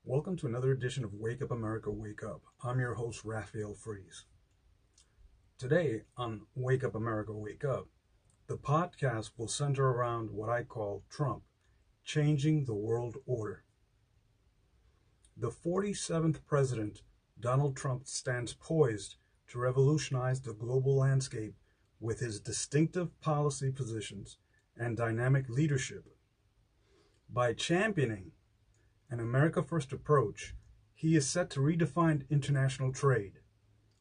Welcome to another edition of Wake Up America, Wake Up. I'm your host, Raphael Fries. Today on Wake Up America, Wake Up, the podcast will center around what I call Trump, changing the world order. The 47th president, Donald Trump, stands poised to revolutionize the global landscape with his distinctive policy positions and dynamic leadership. By championing an America First approach, he is set to redefine international trade,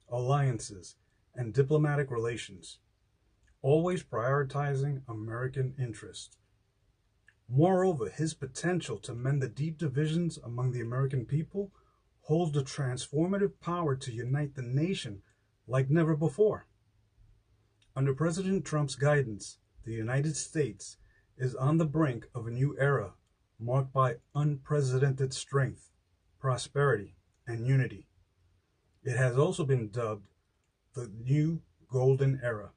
alliances, and diplomatic relations, always prioritizing American interests. Moreover, his potential to mend the deep divisions among the American people holds the transformative power to unite the nation like never before. Under President Trump's guidance, the United States is on the brink of a new era marked by unprecedented strength, prosperity, and unity. It has also been dubbed the new golden era.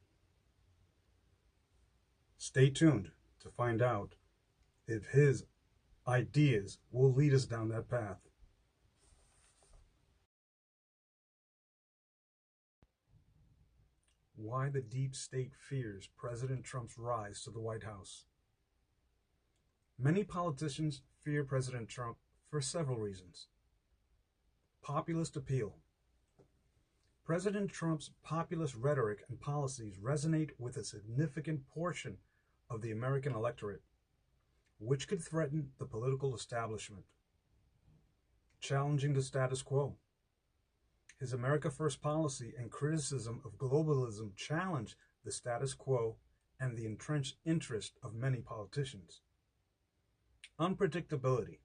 Stay tuned to find out if his ideas will lead us down that path. Why the deep state fears President Trump's rise to the White House. Many politicians fear President Trump for several reasons. Populist appeal. President Trump's populist rhetoric and policies resonate with a significant portion of the American electorate, which could threaten the political establishment. Challenging the status quo. His America First policy and criticism of globalism challenge the status quo and the entrenched interest of many politicians. Unpredictability.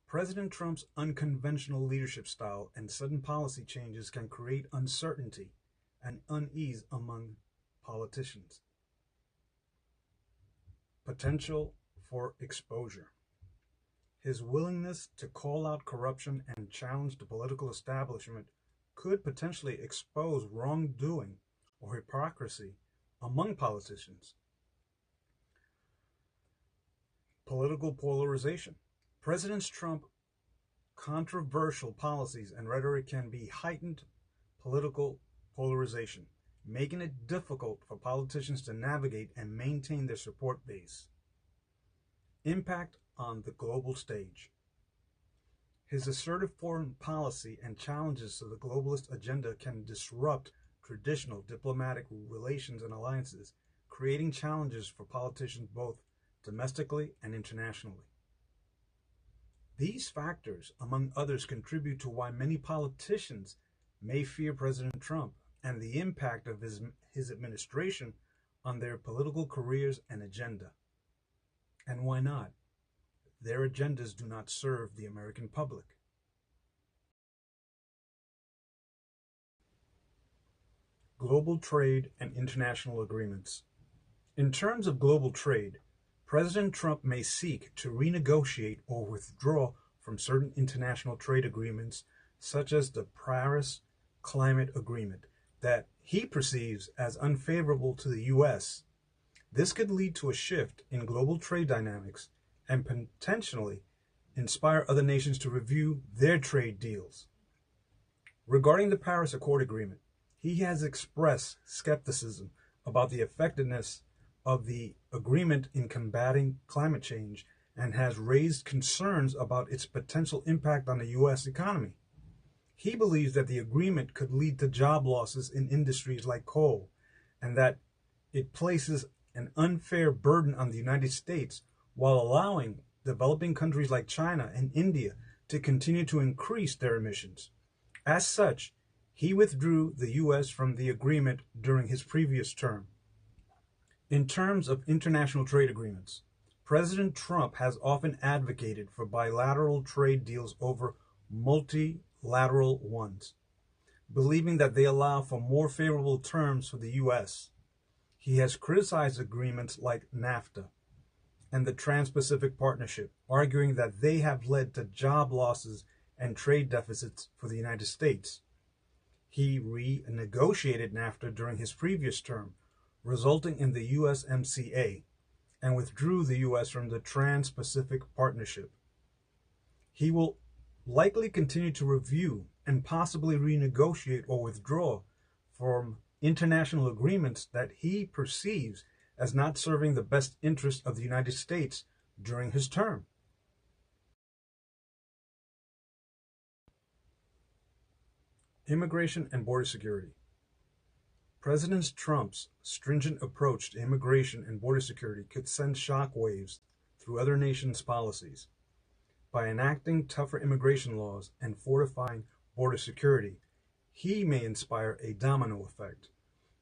President Trump's unconventional leadership style and sudden policy changes can create uncertainty and unease among politicians. Potential for exposure. His willingness to call out corruption and challenge the political establishment could potentially expose wrongdoing or hypocrisy among politicians. Political polarization. President Trump's controversial policies and rhetoric can be heightened political polarization, making it difficult for politicians to navigate and maintain their support base. Impact on the global stage. His assertive foreign policy and challenges to the globalist agenda can disrupt traditional diplomatic relations and alliances, creating challenges for politicians both domestically and internationally. These factors, among others, contribute to why many politicians may fear President Trump and the impact of his administration on their political careers and agenda. And why not? Their agendas do not serve the American public. Global trade and international agreements. In terms of global trade, President Trump may seek to renegotiate or withdraw from certain international trade agreements, such as the Paris Climate Agreement, that he perceives as unfavorable to the U.S. This could lead to a shift in global trade dynamics and potentially inspire other nations to review their trade deals. Regarding the Paris Accord Agreement, he has expressed skepticism about the effectiveness of the agreement in combating climate change and has raised concerns about its potential impact on the U.S. economy. He believes that the agreement could lead to job losses in industries like coal and that it places an unfair burden on the United States while allowing developing countries like China and India to continue to increase their emissions. As such, he withdrew the U.S. from the agreement during his previous term. In terms of international trade agreements, President Trump has often advocated for bilateral trade deals over multilateral ones, believing that they allow for more favorable terms for the U.S. He has criticized agreements like NAFTA and the Trans-Pacific Partnership, arguing that they have led to job losses and trade deficits for the United States. He renegotiated NAFTA during his previous term, resulting in the USMCA, and withdrew the U.S. from the Trans-Pacific Partnership. He will likely continue to review and possibly renegotiate or withdraw from international agreements that he perceives as not serving the best interest of the United States during his term. Immigration and border security. President Trump's stringent approach to immigration and border security could send shockwaves through other nations' policies. By enacting tougher immigration laws and fortifying border security, he may inspire a domino effect,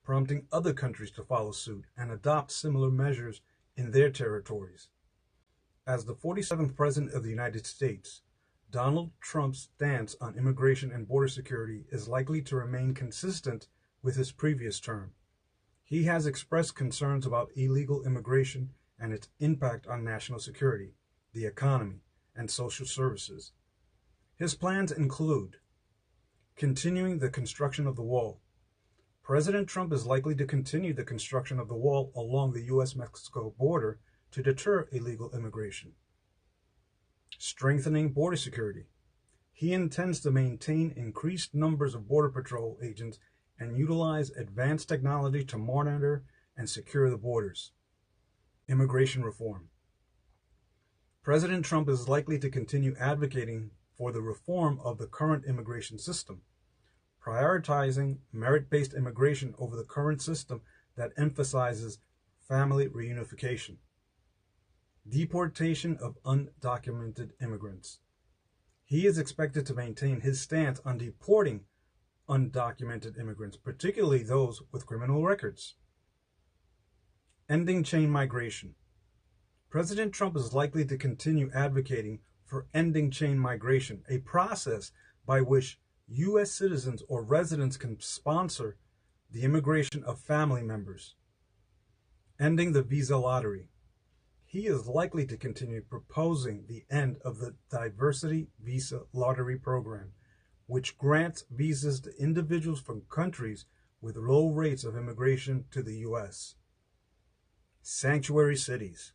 prompting other countries to follow suit and adopt similar measures in their territories. As the 47th President of the United States, Donald Trump's stance on immigration and border security is likely to remain consistent with his previous term. He has expressed concerns about illegal immigration and its impact on national security, the economy, and social services. His plans include continuing the construction of the wall. President Trump is likely to continue the construction of the wall along the U.S.-Mexico border to deter illegal immigration. Strengthening border security. He intends to maintain increased numbers of Border Patrol agents and utilize advanced technology to monitor and secure the borders. Immigration reform. President Trump is likely to continue advocating for the reform of the current immigration system, prioritizing merit-based immigration over the current system that emphasizes family reunification. Deportation of undocumented immigrants. He is expected to maintain his stance on deporting undocumented immigrants, particularly those with criminal records. Ending chain migration. President Trump is likely to continue advocating for ending chain migration, a process by which U.S. citizens or residents can sponsor the immigration of family members. Ending the visa lottery. He is likely to continue proposing the end of the diversity visa lottery program, which grants visas to individuals from countries with low rates of immigration to the U.S. Sanctuary cities.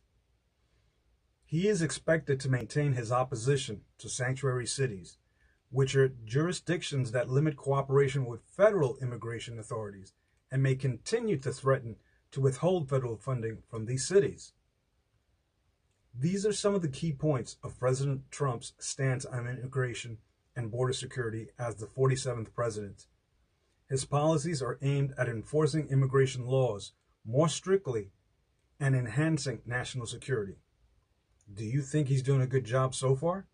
He is expected to maintain his opposition to sanctuary cities, which are jurisdictions that limit cooperation with federal immigration authorities and may continue to threaten to withhold federal funding from these cities. These are some of the key points of President Trump's stance on immigration and border security as the 47th president. His policies are aimed at enforcing immigration laws more strictly and enhancing national security. Do you think he's doing a good job so far?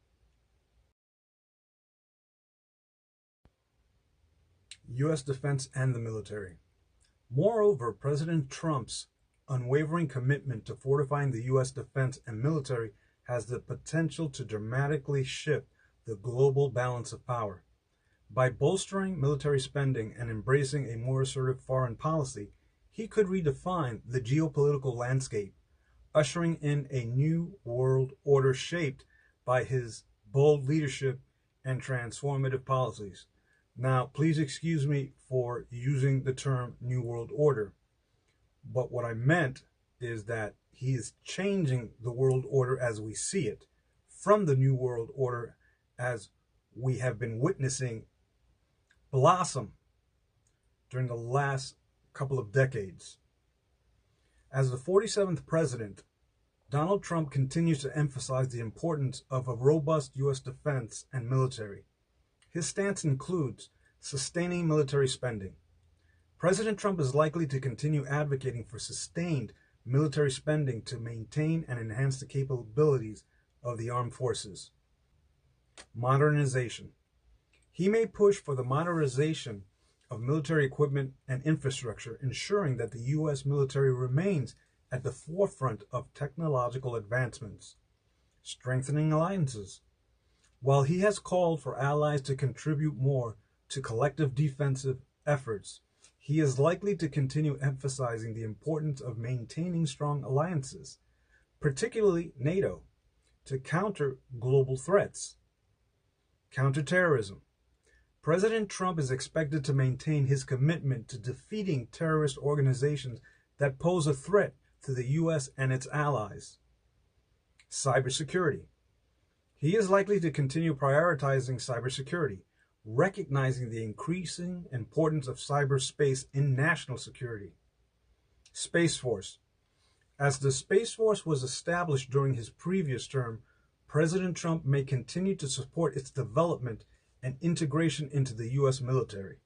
U.S. defense and the military. Moreover, President Trump's unwavering commitment to fortifying the U.S. defense and military has the potential to dramatically shift the global balance of power. By bolstering military spending and embracing a more assertive foreign policy, he could redefine the geopolitical landscape, ushering in a new world order shaped by his bold leadership and transformative policies. Now, please excuse me for using the term New World Order, but what I meant is that he is changing the world order as we see it from the New World Order as we have been witnessing blossom during the last couple of decades. As the 47th president, Donald Trump continues to emphasize the importance of a robust U.S. defense and military. His stance includes sustaining military spending. President Trump is likely to continue advocating for sustained military spending to maintain and enhance the capabilities of the armed forces. Modernization. He may push for the modernization of military equipment and infrastructure, ensuring that the U.S. military remains at the forefront of technological advancements. Strengthening alliances. While he has called for allies to contribute more to collective defensive efforts, he is likely to continue emphasizing the importance of maintaining strong alliances, particularly NATO, to counter global threats. Counterterrorism. President Trump is expected to maintain his commitment to defeating terrorist organizations that pose a threat to the U.S. and its allies. Cybersecurity. He is likely to continue prioritizing cybersecurity, recognizing the increasing importance of cyberspace in national security. Space Force. As the Space Force was established during his previous term, President Trump may continue to support its development and integration into the U.S. military.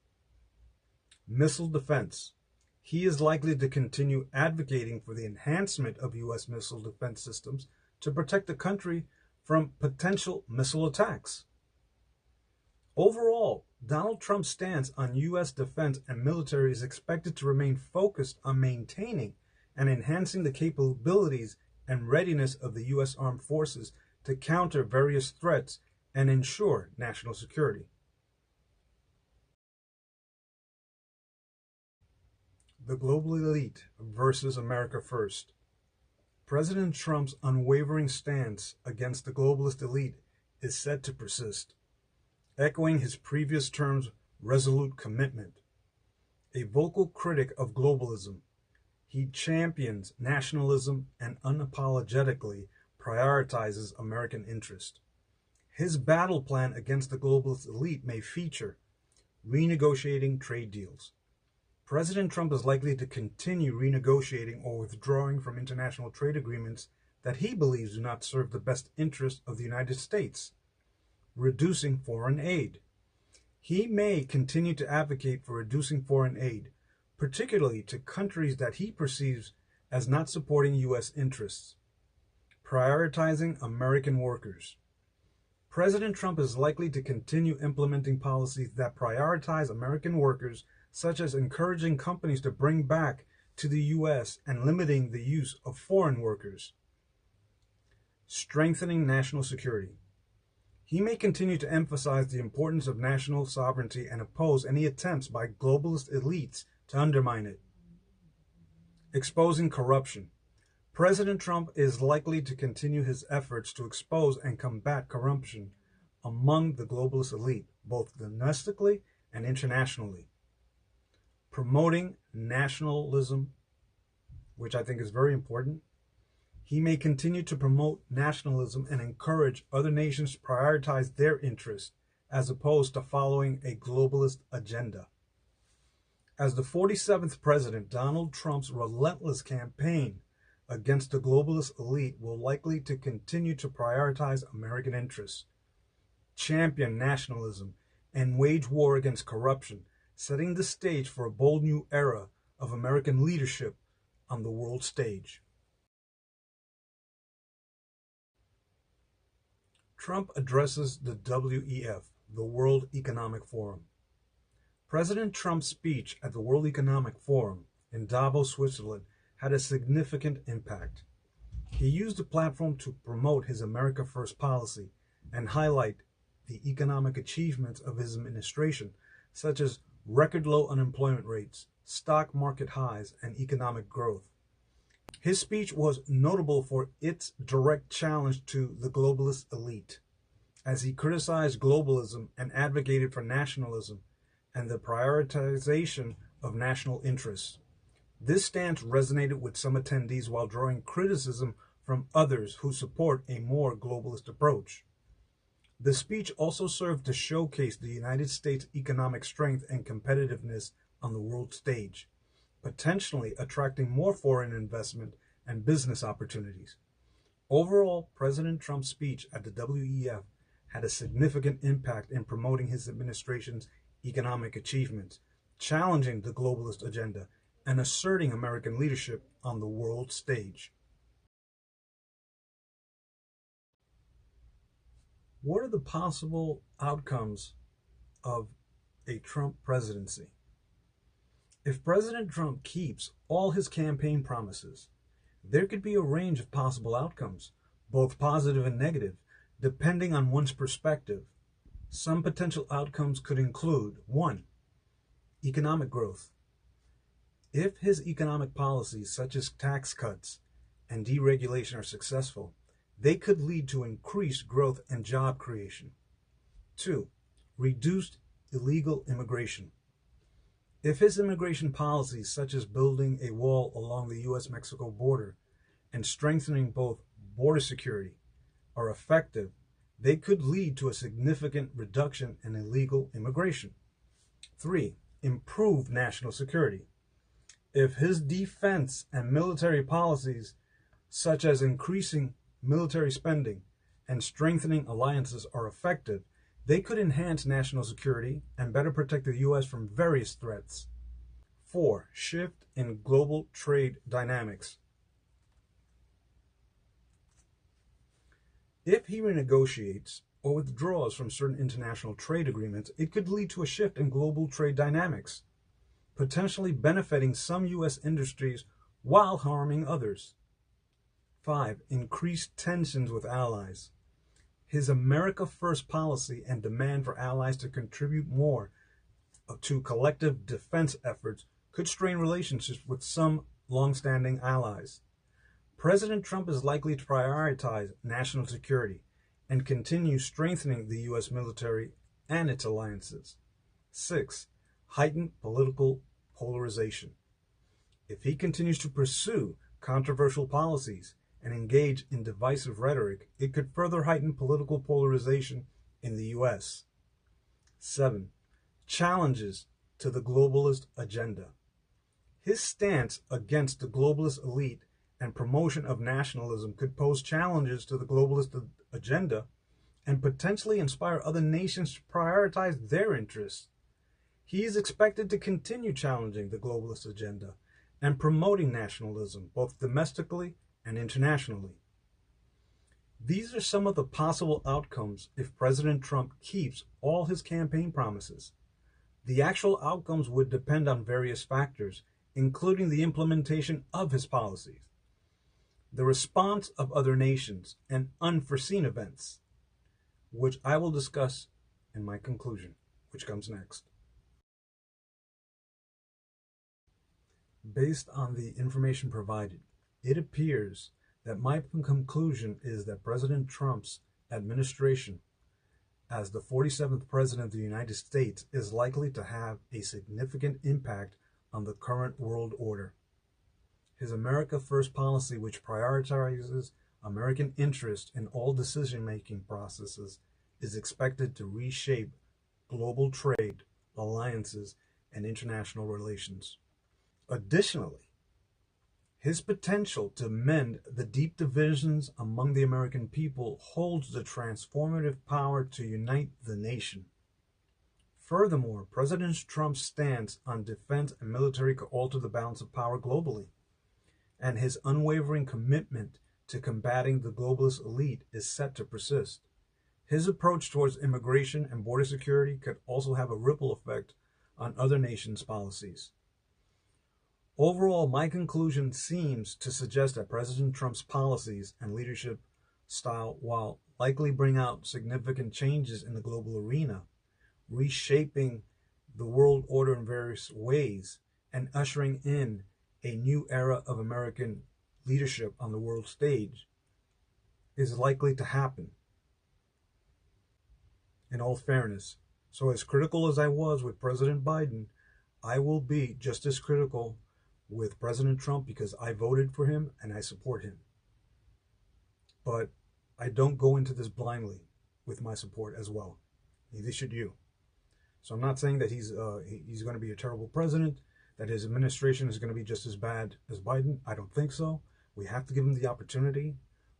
Missile defense. He is likely to continue advocating for the enhancement of U.S. missile defense systems to protect the country from potential missile attacks. Overall, Donald Trump's stance on U.S. defense and military is expected to remain focused on maintaining and enhancing the capabilities and readiness of the U.S. Armed Forces to counter various threats and ensure national security. The global elite versus America first. President Trump's unwavering stance against the globalist elite is set to persist, echoing his previous term's resolute commitment. A vocal critic of globalism, he champions nationalism and unapologetically prioritizes American interest. His battle plan against the globalist elite may feature renegotiating trade deals. President Trump is likely to continue renegotiating or withdrawing from international trade agreements that he believes do not serve the best interests of the United States. Reducing foreign aid. He may continue to advocate for reducing foreign aid, particularly to countries that he perceives as not supporting U.S. interests. Prioritizing American workers. President Trump is likely to continue implementing policies that prioritize American workers, such as encouraging companies to bring back to the U.S. and limiting the use of foreign workers. Strengthening national security. He may continue to emphasize the importance of national sovereignty and oppose any attempts by globalist elites to undermine it. Exposing corruption. President Trump is likely to continue his efforts to expose and combat corruption among the globalist elite, both domestically and internationally. Promoting nationalism, which I think is very important. He may continue to promote nationalism and encourage other nations to prioritize their interests as opposed to following a globalist agenda. As the 47th president, Donald Trump's relentless campaign against the globalist elite will likely to continue to prioritize American interests, champion nationalism, and wage war against corruption, setting the stage for a bold new era of American leadership on the world stage. Trump addresses the WEF, the World Economic Forum. President Trump's speech at the World Economic Forum in Davos, Switzerland, had a significant impact. He used the platform to promote his America First policy and highlight the economic achievements of his administration, such as record low unemployment rates, stock market highs, and economic growth. His speech was notable for its direct challenge to the globalist elite, as he criticized globalism and advocated for nationalism and the prioritization of national interests. This stance resonated with some attendees while drawing criticism from others who support a more globalist approach. The speech also served to showcase the United States' economic strength and competitiveness on the world stage, potentially attracting more foreign investment and business opportunities. Overall, President Trump's speech at the WEF had a significant impact in promoting his administration's economic achievements, challenging the globalist agenda, and asserting American leadership on the world stage. What are the possible outcomes of a Trump presidency? If President Trump keeps all his campaign promises, there could be a range of possible outcomes, both positive and negative, depending on one's perspective. Some potential outcomes could include 1. Economic growth. If his economic policies, such as tax cuts and deregulation, are successful, they could lead to increased growth and job creation. 2. Reduced illegal immigration. If his immigration policies, such as building a wall along the U.S.-Mexico border and strengthening both border security, are effective, they could lead to a significant reduction in illegal immigration. 3. Improve national security. If his defense and military policies, such as increasing military spending and strengthening alliances, are effective, they could enhance national security and better protect the U.S. from various threats. 4. Shift in global trade dynamics. If he renegotiates or withdraws from certain international trade agreements, it could lead to a shift in global trade dynamics, potentially benefiting some U.S. industries while harming others. 5. Increased tensions with allies. His America First policy and demand for allies to contribute more to collective defense efforts could strain relationships with some long-standing allies. President Trump is likely to prioritize national security and continue strengthening the U.S. military and its alliances. 6. Heightened political polarization. If he continues to pursue controversial policies and engage in divisive rhetoric, it could further heighten political polarization in the U.S. 7. Challenges to the globalist agenda. His stance against the globalist elite and promotion of nationalism could pose challenges to the globalist agenda and potentially inspire other nations to prioritize their interests. He is expected to continue challenging the globalist agenda and promoting nationalism, both domestically and internationally. These are some of the possible outcomes if President Trump keeps all his campaign promises. The actual outcomes would depend on various factors, including the implementation of his policies, the response of other nations, and unforeseen events, which I will discuss in my conclusion, which comes next. Based on the information provided, it appears that my conclusion is that President Trump's administration, as the 47th President of the United States, is likely to have a significant impact on the current world order. His America First policy, which prioritizes American interest in all decision-making processes, is expected to reshape global trade, alliances, and international relations. Additionally, his potential to mend the deep divisions among the American people holds the transformative power to unite the nation. Furthermore, President Trump's stance on defense and military could alter the balance of power globally, and his unwavering commitment to combating the globalist elite is set to persist. His approach towards immigration and border security could also have a ripple effect on other nations' policies. Overall, my conclusion seems to suggest that President Trump's policies and leadership style, while likely bring out significant changes in the global arena, reshaping the world order in various ways and ushering in a new era of American leadership on the world stage, is likely to happen, in all fairness. So as critical as I was with President Biden, I will be just as critical with President Trump because I voted for him and I support him. But I don't go into this blindly with my support as well. Neither should you. So I'm not saying that he's going to be a terrible president, that his administration is going to be just as bad as Biden. I don't think so. We have to give him the opportunity.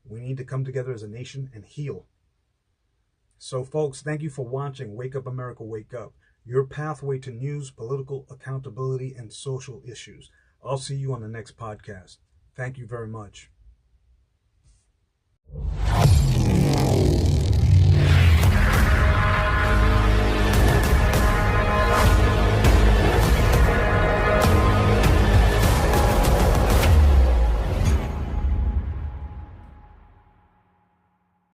We need to come together as a nation and heal. So folks, thank you for watching Wake Up America, Wake Up, your pathway to news, political accountability, and social issues. I'll see you on the next podcast. Thank you very much.